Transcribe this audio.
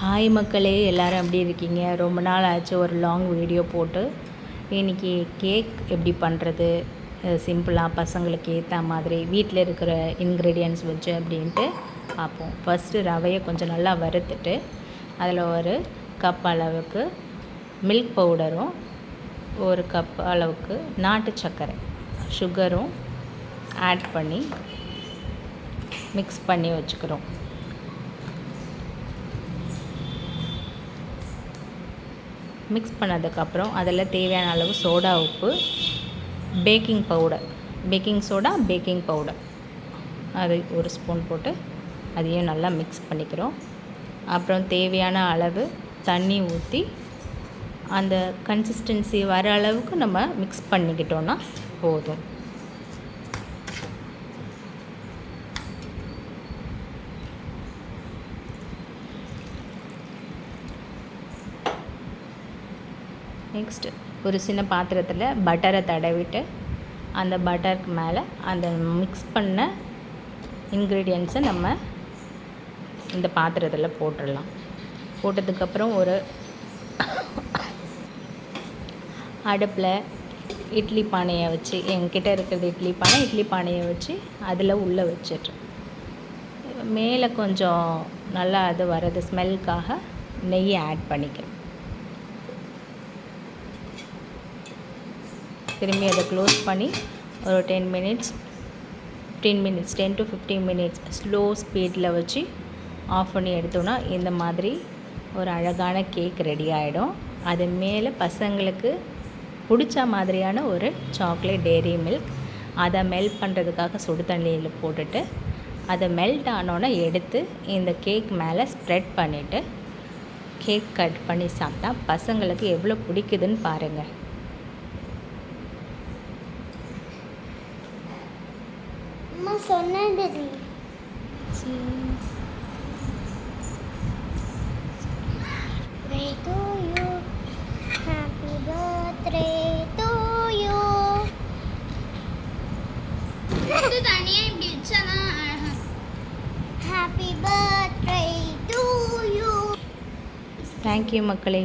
Hi மக்களே, எல்லோரும் எப்படி இருக்கீங்க? ரொம்ப நாள் ஆச்சு ஒரு லாங் வீடியோ போட்டு. இன்றைக்கி கேக் எப்படி பண்ணுறது சிம்பிளாக பசங்களுக்கு ஏற்ற மாதிரி வீட்டில் இருக்கிற இன்க்ரீடியன்ட்ஸ் வச்சு அப்படின்ட்டு பார்ப்போம். ஃபஸ்ட்டு ரவையை கொஞ்சம் நல்லா வறுத்துட்டு அதில் ஒரு கப் அளவுக்கு மில்க் பவுடரும் ஒரு கப் அளவுக்கு நாட்டு சர்க்கரை சுகரும் ஆட் பண்ணி மிக்ஸ் பண்ணி வச்சுக்கிறோம். மிக்ஸ் பண்ணதுக்கப்புறம் அதில் தேவையான அளவு சோடா உப்பு, பேக்கிங் பவுடர் அது ஒரு ஸ்பூன் போட்டு அதையும் நல்லா மிக்ஸ் பண்ணிக்கிறோம். அப்புறம் தேவையான அளவு தண்ணி ஊற்றி அந்த கன்சிஸ்டன்சி வர அளவுக்கு நம்ம மிக்ஸ் பண்ணிக்கிட்டோன்னா போதும். நெக்ஸ்ட்டு ஒரு சின்ன பாத்திரத்தில் பட்டரை தடவிட்டு அந்த பட்டருக்கு மேலே அந்த மிக்ஸ் பண்ண இன்க்ரீடியன்ட்ஸை நம்ம இந்த பாத்திரத்தில் போட்டுடலாம். போட்டதுக்கப்புறம் ஒரு அடுப்பில் இட்லி பானையை வச்சு, என்கிட்ட இருக்கிறது இட்லி பானையை வச்சு அதில் உள்ளே வச்சிட்றேன். மேலே கொஞ்சம் நல்லா அது வர்றது ஸ்மெல்லுக்காக நெய்யை ஆட் பண்ணிக்கிறேன். திரும்பி அதை க்ளோஸ் பண்ணி ஒரு 10 to 15 மினிட்ஸ் ஸ்லோ ஸ்பீடில் வச்சு ஆஃப் பண்ணி எடுத்தோன்னா இந்த மாதிரி ஒரு அழகான கேக் ரெடி ஆகிடும். அது மேலே பசங்களுக்கு பிடிச்ச மாதிரியான ஒரு சாக்லேட் டெய்ரி மில்க் அதை மெல்ட் பண்ணுறதுக்காக சுடு தண்ணியில் போட்டுட்டு அதை மெல்ட் ஆனோன்னே எடுத்து இந்த கேக் மேலே ஸ்ப்ரெட் பண்ணிவிட்டு கேக் கட் பண்ணி சாப்பிட்டா பசங்களுக்கு எவ்வளோ பிடிக்குதுன்னு பாருங்கள். சொன்னது ஹாப்பி பர்த்டே டு யூ. தனியா இப்படி வச்சானா happy birthday to you. Thank you மக்களே.